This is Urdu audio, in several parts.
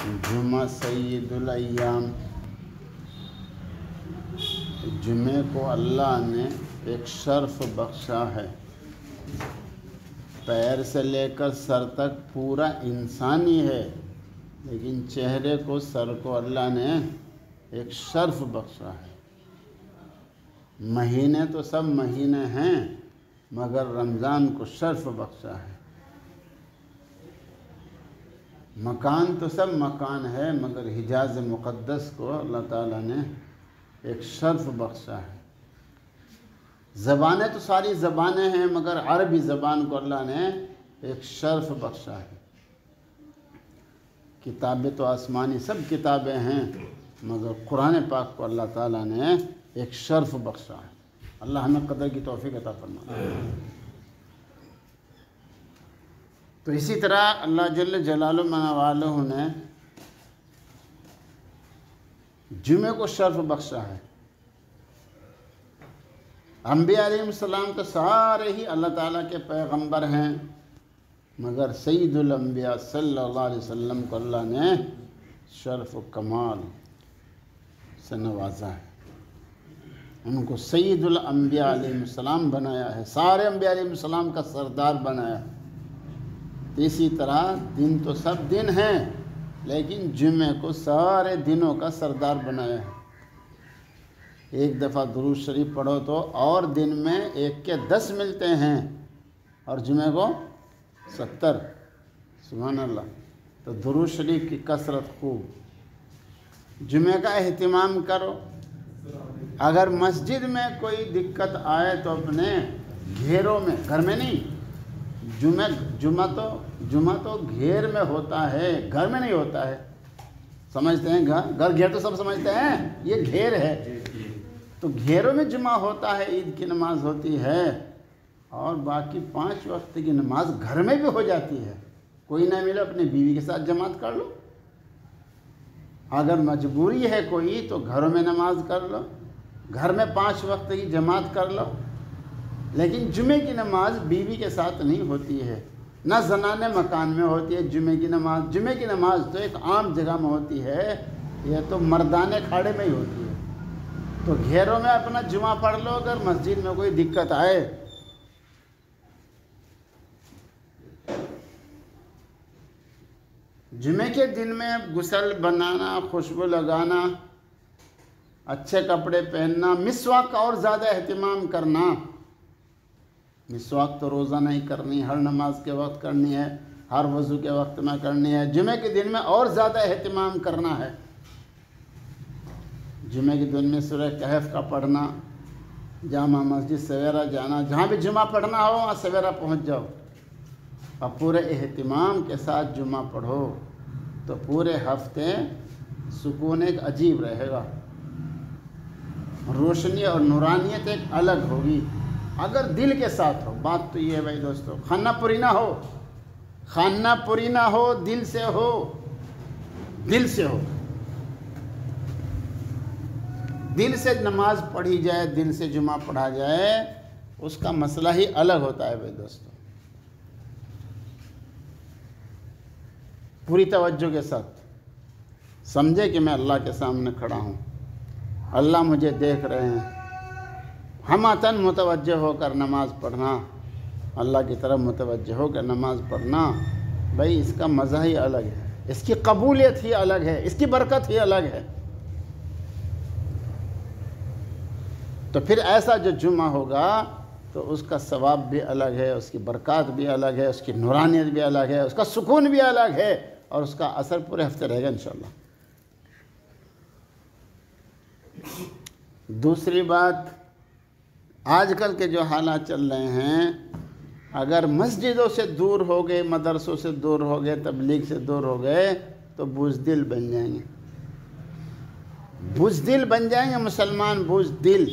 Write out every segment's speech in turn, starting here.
جمعہ سید الایام، جمعے کو اللہ نے ایک شرف بخشا ہے۔ پیر سے لے کر سر تک پورا انسانی ہے، لیکن چہرے کو، سر کو اللہ نے ایک شرف بخشا ہے۔ مہینے تو سب مہینے ہیں، مگر رمضان کو شرف بخشا ہے۔ مکان تو سب مکان ہے، مگر حجاز مقدس کو اللہ تعالیٰ نے ایک شرف بخشا ہے۔ زبانیں تو ساری زبانیں ہیں، مگر عربی زبان کو اللہ نے ایک شرف بخشا ہے۔ کتابیں تو آسمانی سب کتابیں ہیں، مگر قرآن پاک کو اللہ تعالیٰ نے ایک شرف بخشا ہے۔ اللہ ہمیں قدر کی توفیق عطا فرمائے۔ تو اسی طرح اللہ جل جلالہ والہ نے جمعے کو شرف بخشا ہے۔ انبیاء علیہ السلام تو سارے ہی اللہ تعالیٰ کے پیغمبر ہیں، مگر سید الانبیاء صلی اللہ علیہ وسلم کو اللہ نے شرف و کمال سے نوازا ہے۔ ان کو سید الانبیاء علیہ السلام بنایا ہے، سارے انبیاء علیہ السلام کا سردار بنایا ہے۔ اسی طرح دن تو سب دن ہیں، لیکن جمعے کو سارے دنوں کا سردار بنایا ہے۔ ایک دفعہ درود شریف پڑھو تو اور دن میں 1 کے 10 ملتے ہیں، اور جمعے کو 70۔ سبحان اللہ۔ تو درود شریف کی کثرت خوب، جمعے کا اہتمام کرو۔ اگر مسجد میں کوئی دقت آئے تو اپنے گھیروں میں، گھر میں نہیں، جمعہ تو گھیر میں ہوتا ہے، گھر میں نہیں ہوتا ہے۔ سمجھتے ہیں گھر گھیر تو سب سمجھتے ہیں، یہ گھیر ہے۔ تو گھیروں میں جمعہ ہوتا ہے، عید کی نماز ہوتی ہے، اور باقی 5 وقت کی نماز گھر میں بھی ہو جاتی ہے۔ کوئی نہ ملے اپنی بیوی کے ساتھ جماعت کر لو، اگر مجبوری ہے کوئی تو گھروں میں نماز کر لو، گھر میں 5 وقت کی جماعت کر لو۔ لیکن جمعے کی نماز بیوی کے ساتھ نہیں ہوتی ہے، نہ زنانے مکان میں ہوتی ہے جمعے کی نماز۔ جمعے کی نماز تو ایک عام جگہ میں ہوتی ہے، یہ تو مردانے کھاڑے میں ہی ہوتی ہے۔ تو گھیروں میں اپنا جمعہ پڑھ لو، اگر مسجد میں کوئی دقت آئے۔ جمعے کے دن میں غسل بنانا، خوشبو لگانا، اچھے کپڑے پہننا، مسواک کا اور زیادہ اہتمام کرنا۔ مسواک تو روزانہ ہی کرنی، ہر نماز کے وقت کرنی ہے، ہر وضو کے وقت میں کرنی ہے۔ جمعے کے دن میں اور زیادہ اہتمام کرنا ہے۔ جمعے کے دن میں سورہ کہف کا پڑھنا، جامع مسجد سویرا جانا، جہاں بھی جمعہ پڑھنا ہو وہاں سویرا پہنچ جاؤ، اور پورے اہتمام کے ساتھ جمعہ پڑھو، تو پورے ہفتے سکون ایک عجیب رہے گا، روشنی اور نورانیت ایک الگ ہوگی، اگر دل کے ساتھ ہو۔ بات تو یہ ہے بھائی دوستو، خانہ پوری نہ ہو، خانہ پوری نہ ہو، دل سے ہو، دل سے ہو، دل سے نماز پڑھی جائے، دل سے جمعہ پڑھا جائے، اس کا مسئلہ ہی الگ ہوتا ہے بھائی دوستو۔ پوری توجہ کے ساتھ سمجھے کہ میں اللہ کے سامنے کھڑا ہوں، اللہ مجھے دیکھ رہے ہیں، ہمتاً متوجہ ہو کر نماز پڑھنا، اللہ کی طرف متوجہ ہو کر نماز پڑھنا، بھائی اس کا مزہ ہی الگ ہے، اس کی قبولیت ہی الگ ہے، اس کی برکت ہی الگ ہے۔ تو پھر ایسا جو جمعہ ہوگا تو اس کا ثواب بھی الگ ہے، اس کی برکات بھی الگ ہے، اس کی نورانیت بھی الگ ہے، اس کا سکون بھی الگ ہے، اور اس کا اثر پورے ہفتے رہے گا انشاءاللہ۔ دوسری بات، آج کل کے جو حالات چل رہے ہیں، اگر مسجدوں سے دور ہو گئے، مدرسوں سے دور ہو گئے، تبلیغ سے دور ہو گئے، تو بزدل بن جائیں گے، بزدل بن جائیں گے مسلمان، بزدل۔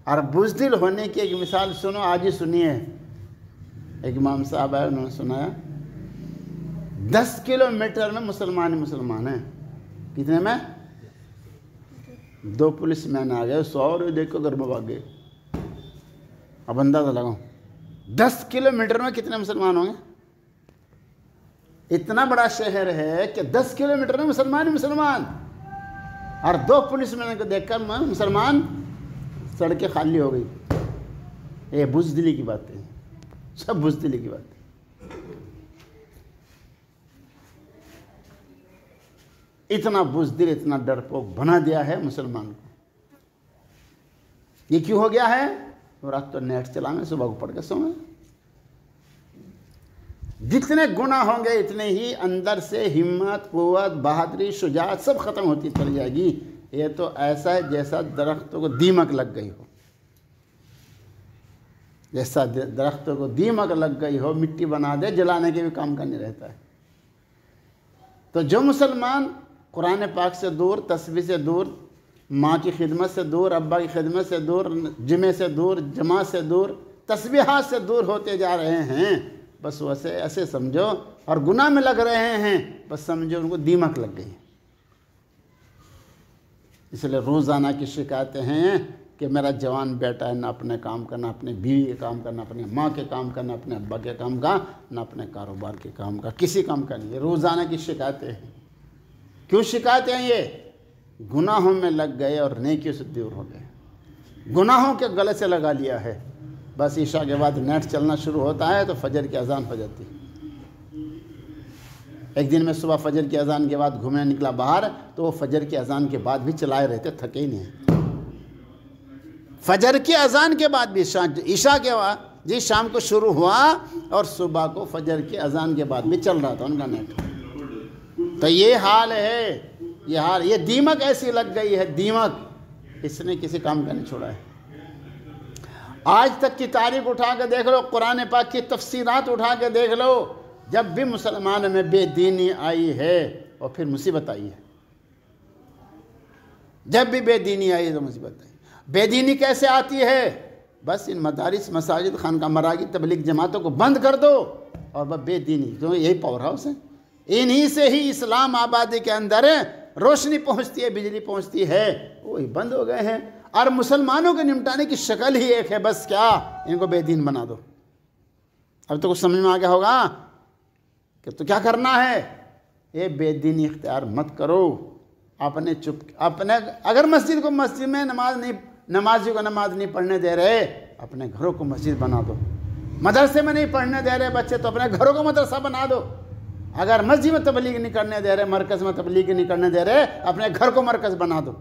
اور بزدل ہونے کی ایک مثال سنو، آج ہی سنیے، ایک امام صاحب آئے، انہوں نے سنایا 10 کلومیٹر میں مسلمان ہیں، کتنے میں؟ 2 پولیس مین آ گئے، سورے دیکھ کر گھر میں بھاگ گئے۔ اب اندازہ لگاؤ 10 کلومیٹر میں کتنے مسلمان ہوں گے؟ اتنا بڑا شہر ہے کہ 10 کلومیٹر میں مسلمان ہی مسلمان، اور 2 پولیس مینوں کو دیکھ کر مسلمان سڑکیں خالی ہو گئی. یہ بزدلی کی باتیں ہیں، سب بزدلی کی باتیں. اتنا بزدل، اتنا ڈرپوک بنا دیا ہے مسلمان کو. یہ کیوں ہو گیا ہے؟ رات تو نیٹ چلانے، صبح کو پڑھ کے سوئیں. جتنے گناہ ہوں گے اتنے ہی اندر سے ہمت، قوت، بہادری، شجاعت سب ختم ہوتی چلی جائے گی. یہ تو ایسا ہے جیسا درختوں کو دیمک لگ گئی ہو، جیسا درختوں کو دیمک لگ گئی ہو، مٹی بنا دے، جلانے کے بھی کام کا نہیں رہتا ہے. تو جو مسلمان قرآن پاک سے دور، تسبیح سے دور، ماں کی خدمت سے دور، ابا کی خدمت سے دور، جمعے سے دور، جماعت سے دور، تسبیحات سے دور ہوتے جا رہے ہیں، بس ویسے ایسے سمجھو، اور گناہ میں لگ رہے ہیں، بس سمجھو ان کو دیمک لگ گئی. اس لیے روزانہ کی شکایتیں ہیں کہ میرا جوان بیٹا ہے، نہ اپنے کام کا، نہ اپنے بیوی کے کام کا، نہ اپنے ماں کے کام کا، نہ اپنے ابا کے کام کا، نہ اپنے کاروبار کے کام کا، کسی کام کا نہیں. یہ روزانہ کی شکایتیں ہیں. کیوں شکایتیں ہیں؟ یہ گناہوں میں لگ گئے اور نیکیوں سے دور ہو گئے. گناہوں کے گلے سے لگا لیا ہے. بس عشاء کے بعد نیٹ چلنا شروع ہوتا ہے تو فجر کی اذان ہو جاتی ہے. ایک دن میں صبح فجر کی اذان کے بعد گھومنے نکلا باہر، تو وہ فجر کی اذان کے بعد بھی چلائے رہتے، تھکے ہی نہیں. فجر کی اذان کے بعد بھی عشاء کے بعد شام کو شروع ہوا اور صبح کو فجر کی اذان کے بعد بھی چل رہا تھا ان کا نیٹ. تو یہ حال ہے، یہ دیمک ایسی لگ گئی ہے، دیمک، اس نے کسی کام کا نہیں چھوڑا ہے. آج تک کی تاریخ اٹھا کے دیکھ لو، قرآن پاک کی تفسیرات اٹھا کے دیکھ لو، جب بھی مسلمان میں بے دینی آئی ہے اور پھر مصیبت آئی ہے. جب بھی بے دینی آئی ہے تو مصیبت آئی. بے دینی کیسے آتی ہے؟ بس ان مدارس، مساجد، خانقاہ مراکز، تبلیغ جماعتوں کو بند کر دو اور بس بے دینی، جو یہی پاور ہاؤس ہے، انہی سے ہی اسلام آبادی کے اندر روشنی پہنچتی ہے، بجلی پہنچتی ہے، وہی بند ہو گئے ہیں. اور مسلمانوں کے نمٹانے کی شکل ہی ایک ہے، بس کیا؟ ان کو بے دین بنا دو. اب تو کچھ سمجھ میں آ گیا ہوگا کہ تو کیا کرنا ہے. یہ بے دینی اختیار مت کرو. اگر مسجد میں نمازی کو نماز نہیں پڑھنے دے رہے، اپنے گھروں کو مسجد بنا دو. مدرسے میں نہیں پڑھنے دے رہے بچے تو اپنے گھروں کو مدرسہ بنا دو. اگر مسجد میں تبلیغ نہیں کرنے دے رہے، مرکز میں تبلیغ نہیں کرنے دے رہے، اپنے گھر کو مرکز بنا دو.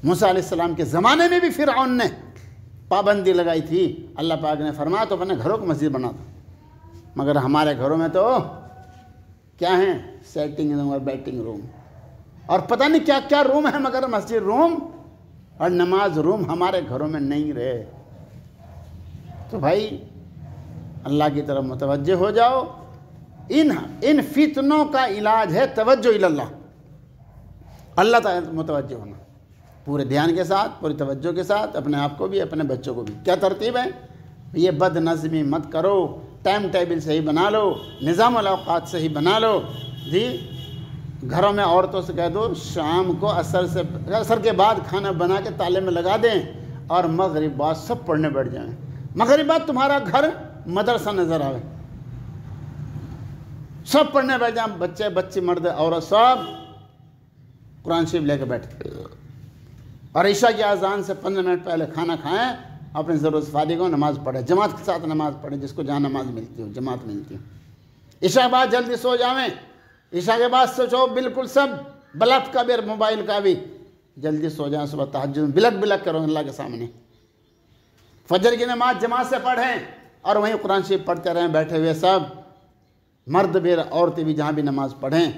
موسیٰ علیہ السلام کے زمانے میں بھی فرعون نے پابندی لگائی تھی. اللہ پاک نے فرمایا تو اپنے گھروں کو مسجد بنا دو. مگر ہمارے گھروں میں تو کیا ہیں؟ سیٹنگ روم اور بیٹنگ روم اور پتہ نہیں کیا کیا روم ہے، مگر مسجد روم اور نماز روم ہمارے گھروں میں نہیں رہے. تو بھائی اللہ کی طرف متوجہ ہو جاؤ. ان فتنوں کا علاج ہے توجہ اللہ، اللہ تعالی متوجہ ہونا، پورے دھیان کے ساتھ، پوری توجہ کے ساتھ، اپنے آپ کو بھی، اپنے بچوں کو بھی. کیا ترتیب ہے؟ یہ بد نظمی مت کرو، ٹائم ٹیبل صحیح بنا لو، نظام الاوقات صحیح بنا لو. جی گھروں میں عورتوں سے کہہ دو شام کو عصر کے بعد کھانا بنا کے تالے میں لگا دیں اور مغرب بعد سب پڑھنے بیٹھ جائیں. مغرب بعد تمہارا گھر مدرسہ نظر آئے، سب پڑھنے بیٹھ جائیں، بچے بچی، مرد عورت سب قرآن شریف لے کے بیٹھے، اور عشاء کی اذان سے 15 منٹ پہلے کھانا کھائیں، اپنی ضرورت فارغ ہو، نماز پڑھیں، جماعت کے ساتھ نماز پڑھیں، جس کو جہاں نماز ملتی ہو، جماعت ملتی ہو. عشاء کے بعد جلدی سو جاویں. عشاء کے بعد سوچو بالکل سب بلب کا بھی اور موبائل کا بھی جلدی سو جائیں. صبح تہجد میں بلک کرو اللہ کے سامنے. فجر کی نماز جماعت سے پڑھیں اور وہیں قرآن شریف پڑھتے رہیں بیٹھے ہوئے سب، مرد بھی عورتیں بھی، جہاں بھی نماز پڑھیں،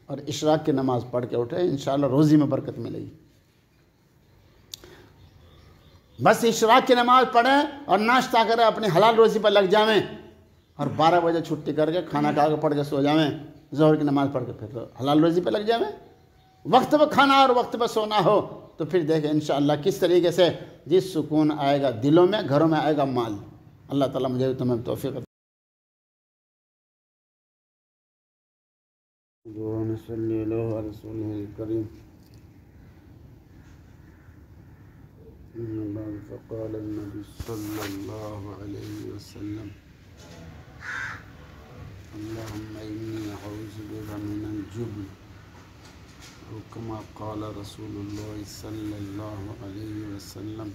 اور اشراق کی نماز پڑھ کے اٹھیں. انشاءاللہ روزی میں برکت ملے گی. بس اشراق کی نماز پڑھیں اور ناشتہ کریں، اپنی حلال روزی پر لگ جاویں، اور 12 بجے چھٹی کر کے کھانا کھا کے پڑھ کے سو جاویں. ظہر کی نماز پڑھ کے پھر حلال روزی پہ لگ جاویں. وقت پہ کھانا اور وقت پہ سونا ہو تو پھر دیکھیں انشاءاللہ کس طریقے سے سکون آئے گا دلوں میں، گھروں میں آئے گا مال. اللہ تعالیٰ مجھے تمہیں توفیق عطا. صلی اللہ علیہ رسول کریم. فقال النبي صلى الله عليه وسلم اللهم إني أعوذ بك من الجبن كما قال رسول الله صلی اللہ علیہ وسلم.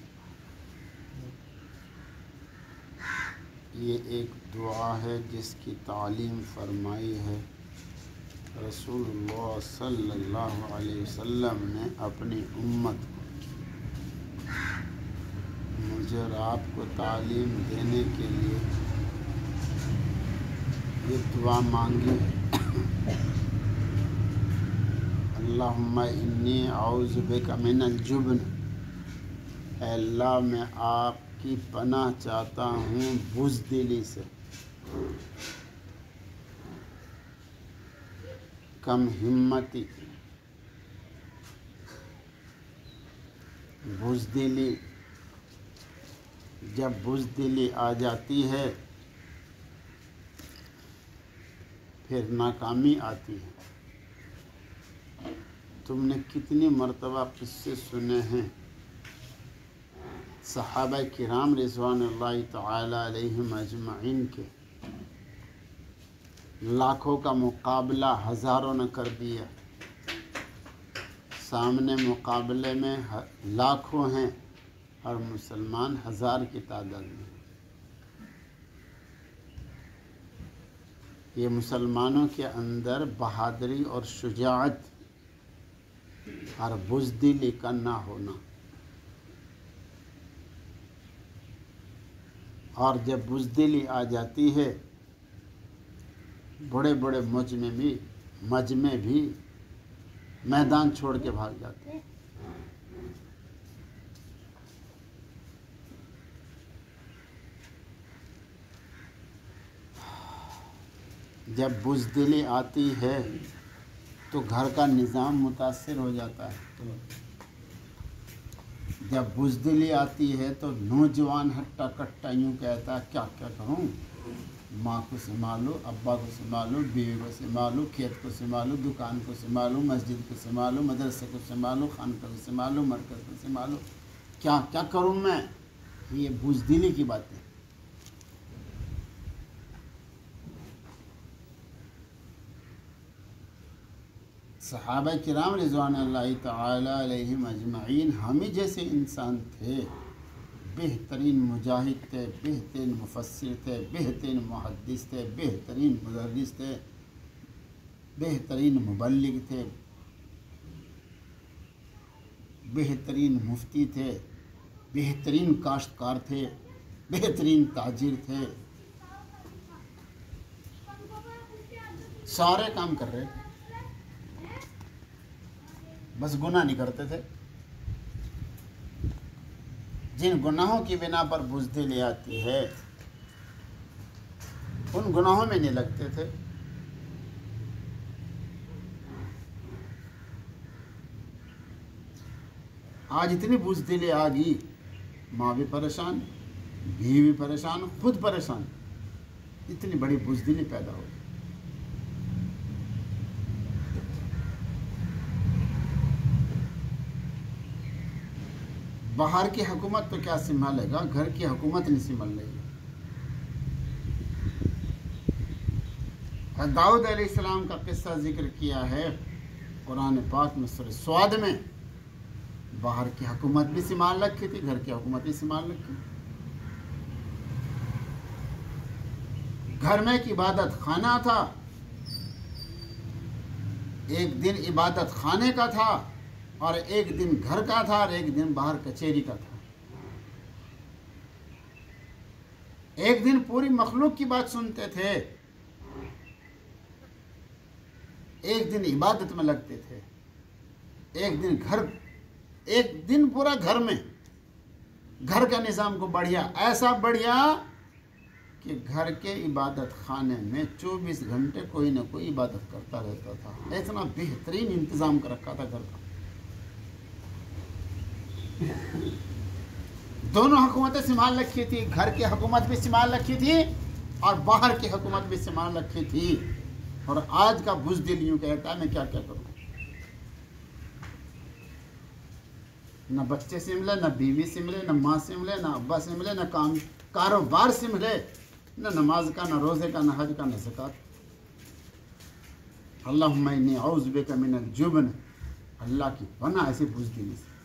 یہ ایک دعا ہے جس کی تعلیم فرمائی ہے رسول اللہ صلی اللہ علیہ وسلم نے اپنی امت کو. مجھے اور آپ کو تعلیم دینے کے لیے یہ دعا مانگی. اللہم انی اعوذ بک من الجبن، اے اللہ میں آپ کی پناہ چاہتا ہوں بزدلی سے، کم ہمتی. بزدلی، جب بزدلی آ جاتی ہے پھر ناکامی آتی ہے. تم نے کتنی مرتبہ قصے سنے ہیں صحابہ کرام رضوان اللہ تعالی علیہم اجمعین کے. لاکھوں کا مقابلہ ہزاروں نے کر دیا. سامنے مقابلے میں لاکھوں ہیں اور مسلمان ہزار کی تعداد میں. یہ مسلمانوں کے اندر بہادری اور شجاعت اور بزدلی کا نہ ہونا. اور جب بزدلی آ جاتی ہے بڑے بڑے مجمع بھی میدان چھوڑ کے بھاگ جاتے ہیں. جب بزدلی آتی ہے تو گھر کا نظام متاثر ہو جاتا ہے. جب بزدلی آتی ہے تو نوجوان ہٹا کٹا یوں کہتا ہے کیا کروں، ماں کو سنبھالو، ابا کو سنبھالو، بیوی کو سنبھالو، کھیت کو سنبھالو، دکان کو سنبھالو، مسجد کو سنبھالو، مدرسے کو سنبھالو، خانقاہ کو سنبھالو، مرکز کو سنبھالو، کیا کروں میں. یہ بزدلی کی باتیں. صحابہ کرام رضوان اللہ تعالی علیہم اجمعین ہمیں جیسے انسان تھے. بہترین مجاہد تھے، بہترین مفسر تھے، بہترین محدث تھے، بہترین مدرس تھے، بہترین مبلغ تھے، بہترین مفتی تھے، بہترین کاشتکار تھے، بہترین تاجر تھے. سارے کام کر رہے تھے، بس گناہ نہیں کرتے تھے. جن گناہوں کی بنا پر بزدلی آتی ہے ان گناہوں میں نہیں لگتے تھے. آج اتنی بزدلی آ گئی، ماں بھی پریشان، بیوی بھی پریشان، خود پریشان. اتنی بڑی بزدلی پیدا ہو گئی. باہر کی حکومت تو کیا سنبھالے گا، گھر کی حکومت نہیں سنبھال رہی ہے. داؤد علیہ السلام کا قصہ ذکر کیا ہے قرآن پاک میں سورہ سعد میں. باہر کی حکومت بھی سنبھال رکھی تھی، گھر کی حکومت بھی سنبھال رکھی. گھر میں ایک عبادت خانہ تھا، ایک دن عبادت خانے کا تھا اور ایک دن گھر کا تھا اور ایک دن باہر کچہری کا تھا. ایک دن پوری مخلوق کی بات سنتے تھے، ایک دن عبادت میں لگتے تھے، ایک دن پورا گھر میں گھر کا نظام کو بڑھیا، ایسا بڑھیا کہ گھر کے عبادت خانے میں 24 گھنٹے کوئی نہ کوئی عبادت کرتا رہتا تھا. اتنا بہترین انتظام کر رکھا تھا گھر کا. دونوں حکومتیں سنبھال رکھی تھی، گھر کی حکومت بھی سنبھال رکھی تھی اور باہر کی حکومت بھی سنبھال رکھی تھی. اور آج کا بزدل یوں کہتا ہے میں کیا کروں. نہ بچے سنبھلے، نہ بیوی سنبھلے، نہ ماں سنبھلے، نہ ابا سنبھلے، نہ کاروبار سنبھلے، نہ نماز کا، نہ روزے کا، نہ حج کا، نہ زکوٰۃ. اللہم انی اعوذ بک من الجبن، اللہ کی پناہ ایسے بزدلی سے،